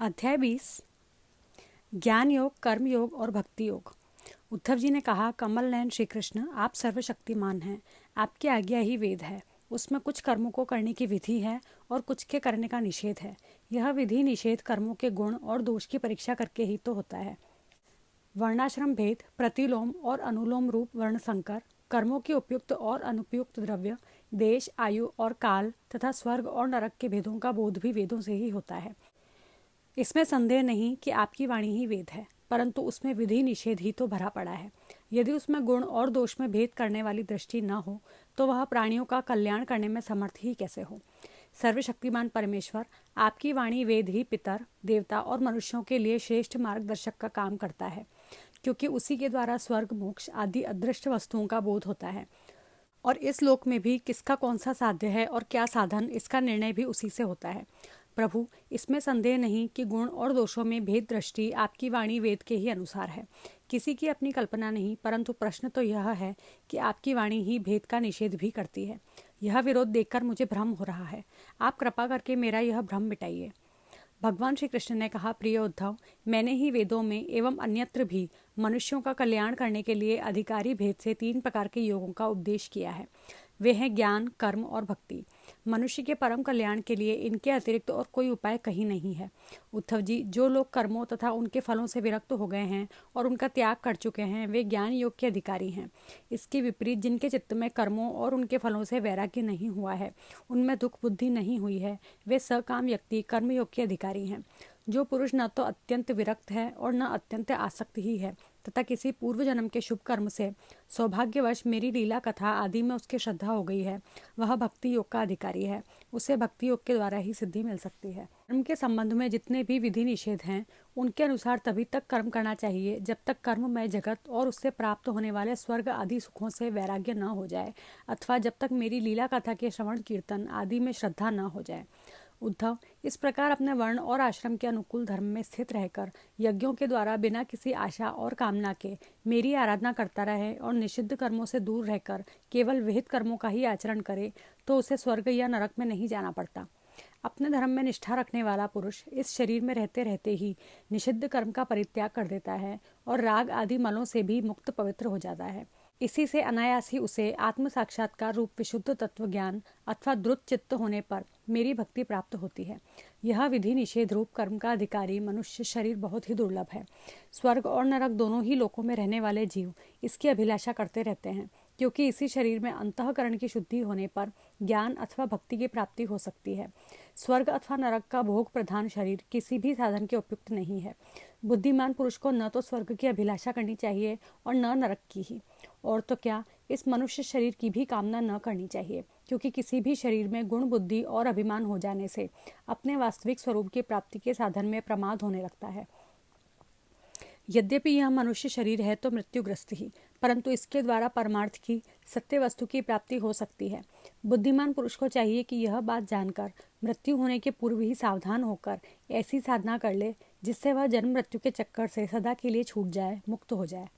अध्याय 20 ज्ञान योग, कर्म योग और भक्ति योग। उद्धव जी ने कहा, कमल नयन श्री कृष्ण, आप सर्वशक्तिमान हैं। आपकी आज्ञा ही वेद है। उसमें कुछ कर्मों को करने की विधि है और कुछ के करने का निषेध है। यह विधि निषेध कर्मों के गुण और दोष की परीक्षा करके ही तो होता है। वर्णाश्रम भेद, प्रतिलोम और अनुलोम रूप वर्ण संकर, कर्मों के उपयुक्त और अनुपयुक्त द्रव्य, देश, आयु और काल तथा स्वर्ग और नरक के भेदों का बोध भी वेदों से ही होता है। इसमें संदेह नहीं कि आपकी वाणी ही वेद है, परंतु उसमें विधि निषेध ही तो भरा पड़ा है। यदि उसमें गुण और दोष में भेद करने वाली दृष्टि न हो तो वह प्राणियों का कल्याण करने में समर्थ ही कैसे हो। सर्वशक्तिमान परमेश्वर, आपकी वाणी वेद ही पितर, देवता और मनुष्यों के लिए श्रेष्ठ मार्गदर्शक का काम करता है, क्योंकि उसी के द्वारा स्वर्ग, मोक्ष आदि अदृष्ट वस्तुओं का बोध होता है। और इस लोक में भी किसका कौन सा साध्य है और क्या साधन, इसका निर्णय भी उसी से होता है। प्रभु, इसमें संदेह नहीं कि गुण और दोषों में भेद दृष्टि आपकी वाणी वेद के ही अनुसार है। किसी की अपनी कल्पना नहीं, परंतु प्रश्न तो यह है कि आपकी वाणी ही भेद का निषेध भी करती है। यह विरोध देखकर मुझे भ्रम हो रहा है। आप कृपा करके मेरा यह भ्रम मिटाइए। भगवान श्री कृष्ण ने कहा, प्रिय उद्धव, मैंने ही वेदों में एवं अन्यत्र भी मनुष्यों का कल्याण करने के लिए अधिकारी भेद से 3 प्रकार के योगों का उपदेश किया है। वे हैं ज्ञान, कर्म और भक्ति। मनुष्य के परम कल्याण के लिए इनके अतिरिक्त और कोई उपाय कहीं नहीं है। उद्धव जी, जो लोग कर्मों तथा उनके फलों से विरक्त हो गए हैं और उनका त्याग कर चुके हैं, वे ज्ञान योग के अधिकारी हैं। इसके विपरीत जिनके चित्त में कर्मों और उनके फलों से वैराग्य नहीं हुआ है, उनमें दुख बुद्धि नहीं हुई है, वे सकाम व्यक्ति कर्म योग के अधिकारी हैं। जो पुरुष न तो अत्यंत विरक्त है और न अत्यंत आसक्त ही है तथा किसी पूर्व जन्म के शुभ कर्म से सौभाग्यवश मेरी लीला कथा आदि में उसकी श्रद्धा हो गई है, वह भक्ति योग का अधिकारी है। उसे भक्ति योग के द्वारा ही सिद्धि मिल सकती है। कर्म के संबंध में जितने भी विधि निषेध हैं, उनके अनुसार तभी तक कर्म करना चाहिए जब तक कर्ममय जगत और उससे प्राप्त होने वाले स्वर्ग आदि सुखों से वैराग्य न हो जाए, अथवा जब तक मेरी लीला कथा के श्रवण कीर्तन आदि में श्रद्धा न हो जाए। उद्धव, इस प्रकार अपने वर्ण और आश्रम के अनुकूल धर्म में स्थित रहकर यज्ञों के द्वारा बिना किसी आशा और कामना के मेरी आराधना करता रहे और निषिद्ध कर्मों से दूर रहकर केवल विहित कर्मों का ही आचरण करे तो उसे स्वर्ग या नरक में नहीं जाना पड़ता। अपने धर्म में निष्ठा रखने वाला पुरुष इस शरीर में रहते रहते ही निषिद्ध कर्म का परित्याग कर देता है और राग आदि मलों से भी मुक्त पवित्र हो जाता है। इसी से अनायास ही उसे आत्म साक्षात्कार रूप विशुद्ध तत्व ज्ञान अथवा द्रुत चित्त होने पर मेरी भक्ति प्राप्त होती है। यह विधि निषेध रूप कर्म का अधिकारी मनुष्य शरीर बहुत ही दुर्लभ है। स्वर्ग और नरक दोनों ही लोकों में रहने वाले जीव इसकी अभिलाषा करते रहते हैं, क्योंकि इसी शरीर में अंतःकरण की शुद्धि होने पर ज्ञान अथवा भक्ति की प्राप्ति हो सकती है। स्वर्ग अथवा नरक का भोग प्रधान शरीर किसी भी साधन के उपयुक्त नहीं है। बुद्धिमान पुरुष को न तो स्वर्ग की अभिलाषा करनी चाहिए और न नरक की ही, और तो क्या, इस मनुष्य शरीर की भी कामना न करनी चाहिए, क्योंकि किसी भी शरीर में गुण, बुद्धि और अभिमान हो जाने से अपने वास्तविक स्वरूप की प्राप्ति के साधन में प्रमाद होने लगता है। यद्यपि यह मनुष्य शरीर है तो मृत्युग्रस्त ही, परंतु इसके द्वारा परमार्थ की सत्य वस्तु की प्राप्ति हो सकती है। बुद्धिमान पुरुष को चाहिए कि यह बात जानकर मृत्यु होने के पूर्व ही सावधान होकर ऐसी साधना कर ले जिससे वह जन्म मृत्यु के चक्कर से सदा के लिए छूट जाए, मुक्त हो जाए।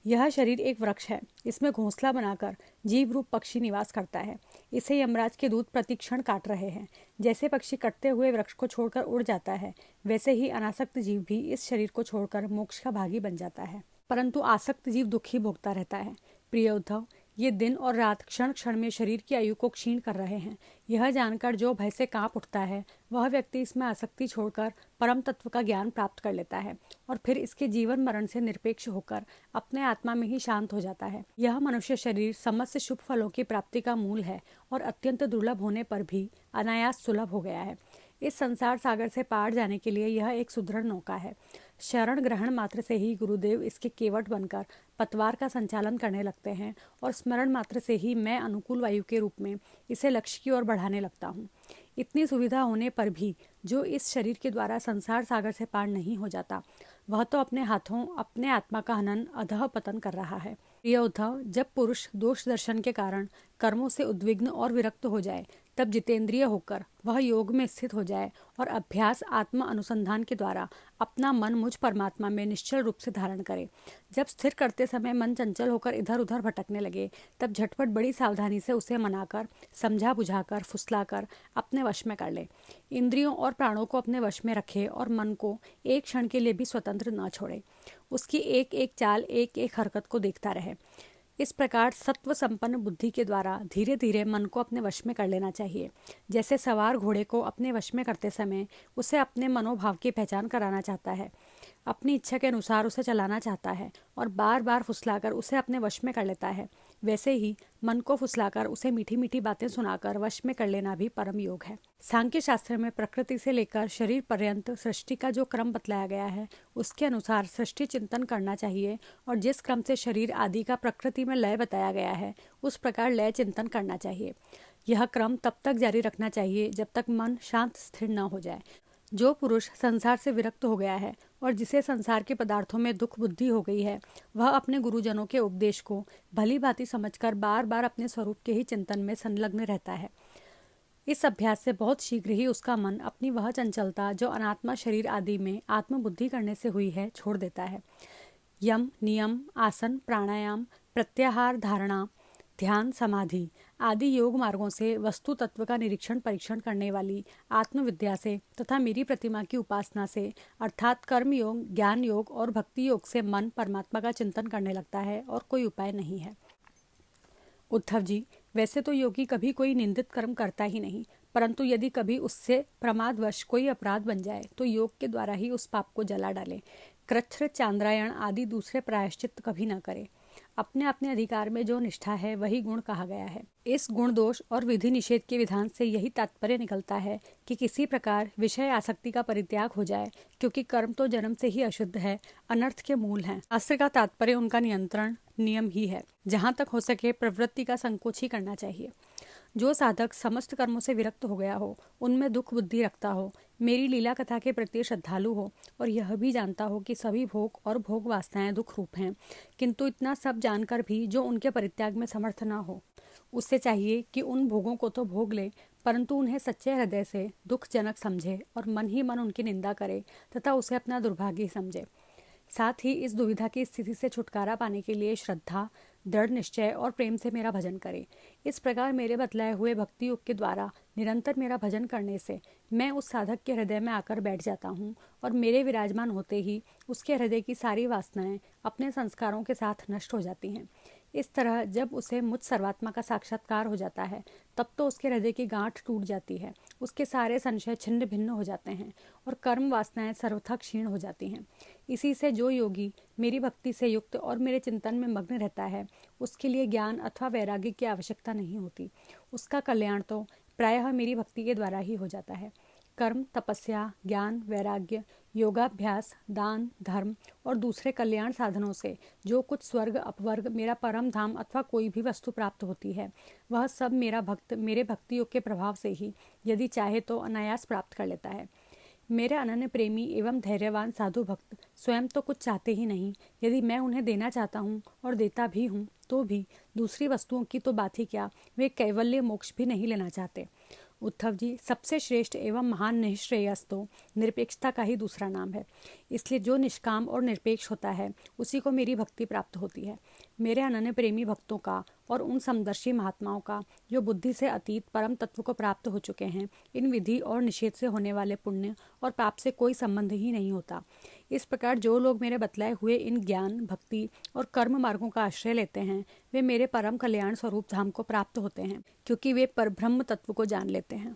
यह शरीर एक वृक्ष है। इसमें घोंसला बनाकर जीव रूप पक्षी निवास करता है। इसे यमराज के दूत प्रतिक्षण काट रहे हैं। जैसे पक्षी कटते हुए वृक्ष को छोड़कर उड़ जाता है, वैसे ही अनासक्त जीव भी इस शरीर को छोड़कर मोक्ष का भागी बन जाता है, परंतु आसक्त जीव दुखी भोगता रहता है। प्रिय उद्धव, ये दिन और रात क्षण क्षण में शरीर की आयु को क्षीण कर रहे हैं। यह जानकर जो भय से कांप उठता है, वह व्यक्ति इसमें आसक्ति छोड़कर परम तत्व का ज्ञान प्राप्त कर लेता है और फिर इसके जीवन मरण से निरपेक्ष होकर अपने आत्मा में ही शांत हो जाता है। यह मनुष्य शरीर समस्त शुभ फलों की प्राप्ति का मूल है और अत्यंत दुर्लभ होने पर भी अनायास सुलभ हो गया है। इस संसार सागर से पार जाने के लिए यह एक सुदृढ़ नौका है। शरण ग्रहण मात्र से ही गुरुदेव इसके केवट बनकर पतवार का संचालन करने लगते हैं और स्मरण मात्र से ही मैं अनुकूल वायु के रूप में इसे लक्ष्य की ओर बढ़ाने लगता हूँ। इतनी सुविधा होने पर भी जो इस शरीर के द्वारा संसार सागर से पार नहीं हो जाता, वह तो अपने हाथों अपने आत्मा का हनन, अधः पतन कर रहा है। प्रिय उद्धव, जब पुरुष दोष दर्शन के कारण कर्मों से उद्विग्न और विरक्त हो जाए तब जितेंद्रिय होकर वह योग में स्थित हो जाए और अभ्यास आत्म अनुसंधान के द्वारा अपना मन मुझ परमात्मा में निश्चल रूप से धारण करे। जब स्थिर करते समय मन चंचल होकर इधर उधर भटकने लगे, तब झटपट बड़ी सावधानी से उसे मनाकर, समझा बुझाकर, फुसलाकर अपने वश में कर ले। इंद्रियों और प्राणों को अपने वश में रखे और मन को एक क्षण के लिए भी स्वतंत्र न छोड़े। उसकी एक एक चाल, एक एक हरकत को देखता रहे। इस प्रकार सत्व संपन्न बुद्धि के द्वारा धीरे धीरे मन को अपने वश में कर लेना चाहिए। जैसे सवार घोड़े को अपने वश में करते समय उसे अपने मनोभाव की पहचान कराना चाहता है, अपनी इच्छा के अनुसार उसे चलाना चाहता है और बार बार फुसलाकर उसे अपने वश में कर लेता है, वैसे ही मन को फुसलाकर उसे मीठी मीठी बातें सुनाकर वश में कर लेना भी परम योग है। सांख्य शास्त्र में प्रकृति से लेकर शरीर पर्यंत सृष्टि का जो क्रम बतलाया गया है, उसके अनुसार सृष्टि चिंतन करना चाहिए और जिस क्रम से शरीर आदि का प्रकृति में लय बताया गया है, उस प्रकार लय चिंतन करना चाहिए। यह क्रम तब तक जारी रखना चाहिए जब तक मन शांत स्थिर न हो जाए। जो पुरुष संसार से विरक्त हो गया है और जिसे संसार के पदार्थों में दुख बुद्धि हो गई है, वह अपने गुरुजनों के उपदेश को भली भांति समझकर बार बार अपने स्वरूप के ही चिंतन में संलग्न रहता है। इस अभ्यास से बहुत शीघ्र ही उसका मन अपनी वह चंचलता जो अनात्मा शरीर आदि में आत्मबुद्धि करने से हुई है, छोड़ देता है। यम, नियम, आसन, प्राणायाम, प्रत्याहार, धारणा, ध्यान, समाधि आदि योग मार्गों से वस्तु तत्व का निरीक्षण परीक्षण करने वाली आत्मविद्या से तथा मेरी प्रतिमा की उपासना से अर्थात कर्म योग, ज्ञान योग और भक्ति योग से मन परमात्मा का चिंतन करने लगता है और कोई उपाय नहीं है। उद्धव जी, वैसे तो योगी कभी कोई निंदित कर्म करता ही नहीं, परंतु यदि कभी उससे प्रमादवश कोई अपराध बन जाए तो योग के द्वारा ही उस पाप को जला डाले। कृच्छ्र, चांद्रायण आदि दूसरे प्रायश्चित कभी न करे। अपने अपने अधिकार में जो निष्ठा है वही गुण कहा गया है। इस गुण दोष और विधि निषेध के विधान से यही तात्पर्य निकलता है कि किसी प्रकार विषय आसक्ति का परित्याग हो जाए, क्योंकि कर्म तो जन्म से ही अशुद्ध है, अनर्थ के मूल हैं। शास्त्र का तात्पर्य उनका नियंत्रण नियम ही है। जहाँ तक हो सके प्रवृत्ति का संकोच ही करना चाहिए। जो साधक समस्त कर्मों से विरक्त हो गया हो, उनमें दुख बुद्धि रखता हो, मेरी लीला कथा के प्रति श्रद्धालु हो और यह भी जानता हो कि सभी भोग और भोग वासनाएं दुख रूप हैं, किंतु इतना सब जानकर भी जो उनके परित्याग में समर्थ न हो, उससे चाहिए कि उन भोगों को तो भोग ले, परंतु उन्हें सच्चे हृदय से दुखजनक समझे और मन ही मन उनकी निंदा करे तथा उसे अपना दुर्भाग्य समझे। साथ ही इस दुविधा की स्थिति से छुटकारा पाने के लिए श्रद्धा, दृढ़ निश्चय और प्रेम से मेरा भजन करे। इस प्रकार मेरे बतलाए हुए भक्ति योग के द्वारा निरंतर मेरा भजन करने से मैं उस साधक के हृदय में आकर बैठ जाता हूँ और मेरे विराजमान होते ही उसके हृदय की सारी वासनाएं अपने संस्कारों के साथ नष्ट हो जाती हैं। इस तरह जब उसे मुझ सर्वात्मा का साक्षात्कार हो जाता है, तब तो उसके हृदय की गांठ टूट जाती है, उसके सारे संशय छिन्न भिन्न हो जाते हैं और कर्म वासनाएं सर्वथा क्षीण हो जाती हैं। इसी से जो योगी मेरी भक्ति से युक्त और मेरे चिंतन में मग्न रहता है, उसके लिए ज्ञान अथवा वैराग्य की आवश्यकता नहीं होती। उसका कल्याण तो प्रायः मेरी भक्ति के द्वारा ही हो जाता है। कर्म, तपस्या, ज्ञान, वैराग्य, योगाभ्यास, दान, धर्म और दूसरे कल्याण साधनों से जो कुछ स्वर्ग, अपवर्ग, मेरा परम धाम अथवा कोई भी वस्तु प्राप्त होती है, वह सब मेरा भक्त मेरे भक्ति योग के प्रभाव से ही यदि चाहे तो अनायास प्राप्त कर लेता है। मेरे अनन्य प्रेमी एवं धैर्यवान साधु भक्त स्वयं तो कुछ चाहते ही नहीं, यदि मैं उन्हें देना चाहता हूँ और देता भी हूँ तो भी दूसरी वस्तुओं की तो बात ही क्या, वे कैवल्य मोक्ष भी नहीं लेना चाहते। उद्धव जी, सबसे श्रेष्ठ एवं महान निःश्रेयस तो निरपेक्षता का ही दूसरा नाम है। इसलिए जो निष्काम और निरपेक्ष होता है, उसी को मेरी भक्ति प्राप्त होती है। मेरे अनन्य प्रेमी भक्तों का और उन समदर्शी महात्माओं का जो बुद्धि से अतीत परम तत्व को प्राप्त हो चुके हैं, इन विधि और निषेध से होने वाले पुण्य और पाप से कोई संबंध ही नहीं होता। इस प्रकार जो लोग मेरे बतलाए हुए इन ज्ञान, भक्ति और कर्म मार्गों का आश्रय लेते हैं, वे मेरे परम कल्याण स्वरूप धाम को प्राप्त होते हैं, क्योंकि वे परब्रह्म तत्व को जान लेते हैं।